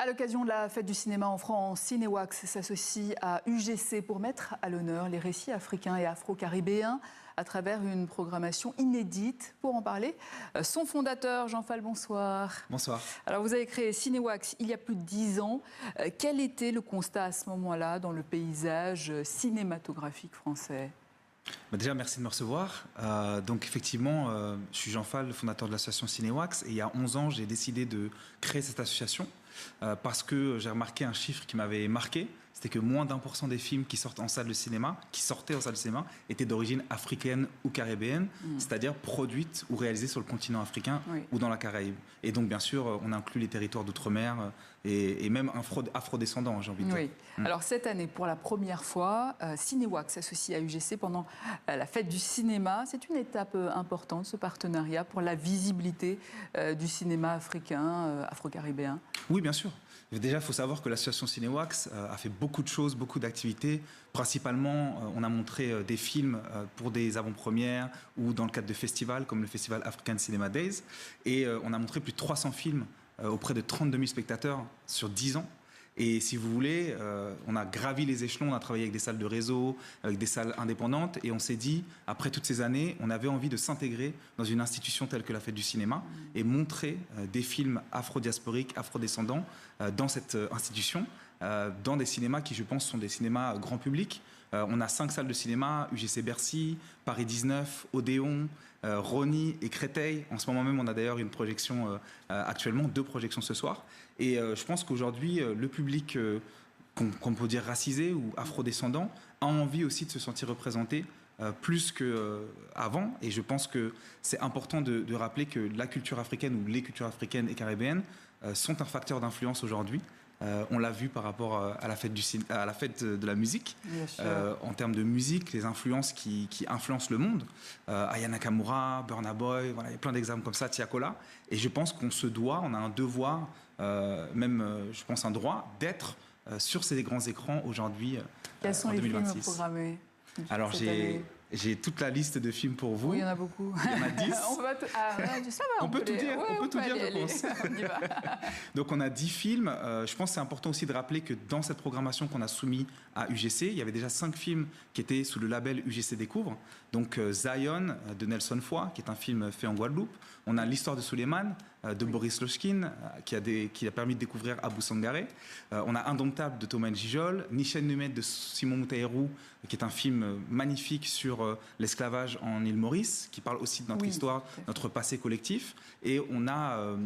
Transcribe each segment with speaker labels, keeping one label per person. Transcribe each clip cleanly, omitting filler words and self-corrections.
Speaker 1: À l'occasion de la fête du cinéma en France, Cinéwax s'associe à UGC pour mettre à l'honneur les récits africains et afro-caribéens à travers une programmation inédite. Pour en parler, son fondateur, Jean Fall, bonsoir.
Speaker 2: Bonsoir.
Speaker 1: Alors vous avez créé Cinéwax il y a plus de 10 ans. Quel était le constat à ce moment-là dans le paysage cinématographique français ?
Speaker 2: Déjà, merci de me recevoir. Donc effectivement, je suis Jean Fall, le fondateur de l'association Cinéwax. Et il y a 11 ans, j'ai décidé de créer cette association parce que j'ai remarqué un chiffre qui m'avait marqué. C'était que moins d'1% des films qui sortent en salle de cinéma, qui sortaient en salle de cinéma, étaient d'origine africaine ou caribéenne, c'est-à-dire produites ou réalisées sur le continent africain ou dans la Caraïbe. Et donc, bien sûr, on inclut les territoires d'outre-mer et même afro-descendants, j'ai envie de dire.
Speaker 1: Alors, cette année, pour la première fois, Cinéwax s'associe à UGC pendant la fête du cinéma. C'est une étape importante, ce partenariat, pour la visibilité du cinéma africain, afro-caribéen.
Speaker 2: Oui, bien sûr. Déjà, il faut savoir que l'association Cinéwax a fait beaucoup de choses, beaucoup d'activités. Principalement, on a montré des films pour des avant-premières ou dans le cadre de festivals comme le festival African Cinema Days. Et on a montré plus de 300 films auprès de 32 000 spectateurs sur 10 ans. Et si vous voulez, on a gravi les échelons, on a travaillé avec des salles de réseau, avec des salles indépendantes, et on s'est dit, après toutes ces années, on avait envie de s'intégrer dans une institution telle que la Fête du cinéma et montrer des films afro-diasporiques, afro-descendants dans cette institution, dans des cinémas qui, je pense, sont des cinémas grand public. On a 5 salles de cinéma, UGC Bercy, Paris 19, Odéon, Rosny et Créteil. En ce moment même, on a d'ailleurs une projection actuellement, 2 projections ce soir. Et je pense qu'aujourd'hui, le public qu'on peut dire racisé ou afrodescendant a envie aussi de se sentir représenté plus qu'avant. Et je pense que c'est important de rappeler que la culture africaine ou les cultures africaines et caribéennes sont un facteur d'influence aujourd'hui. On l'a vu par rapport à la fête de la musique. En termes de musique, les influences qui influencent le monde. Aya Nakamura, Burna Boy, voilà, il y a plein d'exemples comme ça, Tiakola. Et je pense qu'on se doit, on a un devoir, je pense un droit, d'être sur ces grands écrans aujourd'hui
Speaker 1: Quels sont
Speaker 2: en
Speaker 1: les
Speaker 2: 2026.
Speaker 1: films programmés?
Speaker 2: Alors j'ai toute la liste de films pour vous.
Speaker 1: Oui, il y en a beaucoup.
Speaker 2: Il y en a 10.
Speaker 1: On
Speaker 2: peut tout dire, je pense.
Speaker 1: On y va.
Speaker 2: Donc on a 10 films. Je pense que c'est important aussi de rappeler que dans cette programmation qu'on a soumise à UGC, il y avait déjà 5 films qui étaient sous le label UGC Découvre. Donc Zion de Nelson Foy, qui est un film fait en Guadeloupe. On a L'histoire de Suleiman de Boris Lochkin, qui a permis de découvrir Abou Sangaré. On a Indomptable de Thomas Njijol, Nichen Numet de Simon Moutaherou, qui est un film magnifique sur l'esclavage en île Maurice, qui parle aussi de notre histoire, notre passé collectif. Et on a...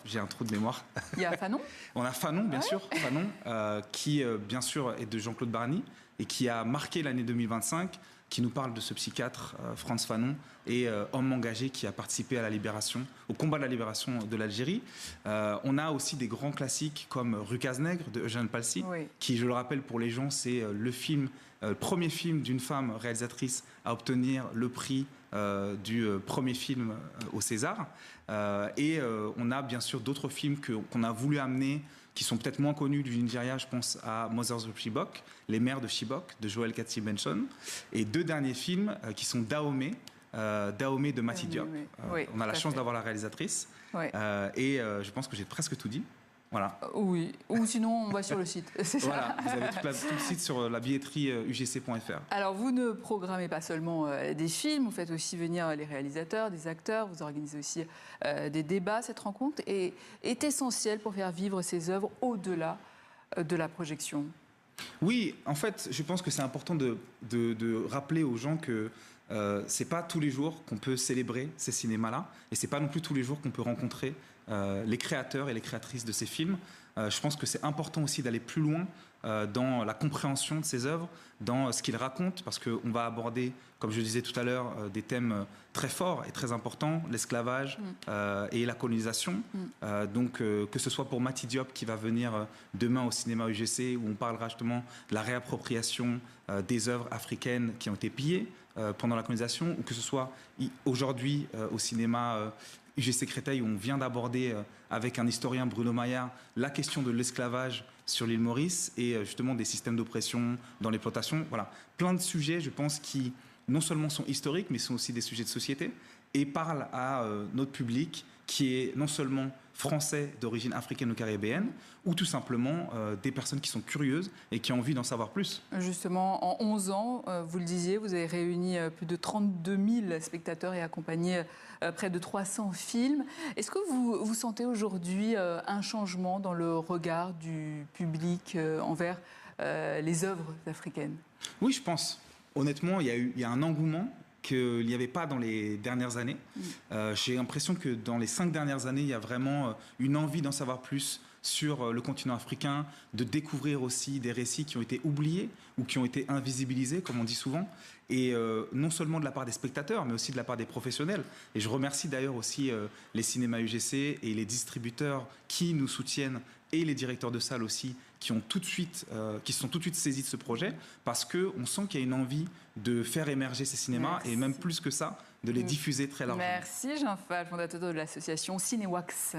Speaker 2: j'ai un trou de mémoire.
Speaker 1: Il y a Fanon.
Speaker 2: On a Fanon, bien sûr, Fanon, qui, bien sûr, est de Jean-Claude Barny et qui a marqué l'année 2025, qui nous parle de ce psychiatre, Frantz Fanon, et homme engagé qui a participé à la libération, au combat de la libération de l'Algérie. On a aussi des grands classiques comme Rucaz-Nègre de Eugène Palcy, qui, je le rappelle pour les gens, c'est le premier film d'une femme réalisatrice à obtenir le prix du premier film au César. Et on a bien sûr d'autres films qu'on a voulu amener, qui sont peut-être moins connus du Nigeria. Je pense à Mothers of Chibok, Les Mères de Chibok, de Joel Katsi Benson. Et 2 derniers films qui sont Dahomey de Mati Diop. On a la chance d'avoir la réalisatrice. Et je pense que j'ai presque tout dit. Voilà.
Speaker 1: Oui, ou sinon on va sur le site.
Speaker 2: Voilà, vous avez tout le site sur la billetterie ugc.fr.
Speaker 1: Alors vous ne programmez pas seulement des films, vous faites aussi venir les réalisateurs, des acteurs, vous organisez aussi des débats. Cette rencontre est essentielle pour faire vivre ces œuvres au-delà de la projection.
Speaker 2: Oui, en fait, je pense que c'est important de rappeler aux gens que c'est pas tous les jours qu'on peut célébrer ces cinémas-là, et c'est pas non plus tous les jours qu'on peut rencontrer les créateurs et les créatrices de ces films. Je pense que c'est important aussi d'aller plus loin dans la compréhension de ces œuvres, dans ce qu'ils racontent, parce qu'on va aborder, comme je disais tout à l'heure, des thèmes très forts et très importants, l'esclavage et la colonisation. Donc que ce soit pour Mati Diop qui va venir demain au cinéma UGC, où on parlera justement de la réappropriation des œuvres africaines qui ont été pillées pendant la colonisation, ou que ce soit aujourd'hui au cinéma UGC Créteil, où on vient d'aborder avec un historien, Bruno Maillard, la question de l'esclavage sur l'île Maurice et justement des systèmes d'oppression dans les plantations. Voilà, plein de sujets, je pense, qui non seulement sont historiques, mais sont aussi des sujets de société et parlent à notre public qui est non seulement français d'origine africaine ou caribéenne, ou tout simplement des personnes qui sont curieuses et qui ont envie d'en savoir plus.
Speaker 1: Justement, en 11 ans, vous le disiez, vous avez réuni plus de 32 000 spectateurs et accompagné près de 300 films. Est-ce que vous sentez aujourd'hui un changement dans le regard du public envers les œuvres africaines?
Speaker 2: Oui, je pense. Honnêtement, il y a un engouement qu'il n'y avait pas dans les dernières années. J'ai l'impression que dans les 5 dernières années, il y a vraiment une envie d'en savoir plus sur le continent africain, de découvrir aussi des récits qui ont été oubliés ou qui ont été invisibilisés, comme on dit souvent, et non seulement de la part des spectateurs, mais aussi de la part des professionnels. Et je remercie d'ailleurs aussi les cinémas UGC et les distributeurs qui nous soutiennent, et les directeurs de salles aussi, qui se sont tout de suite saisis de ce projet, parce qu'on sent qu'il y a une envie de faire émerger ces cinémas,
Speaker 1: Merci.
Speaker 2: et même plus que ça, de les diffuser très largement.
Speaker 1: Merci Jean Fall, fondateur de l'association Cinéwax.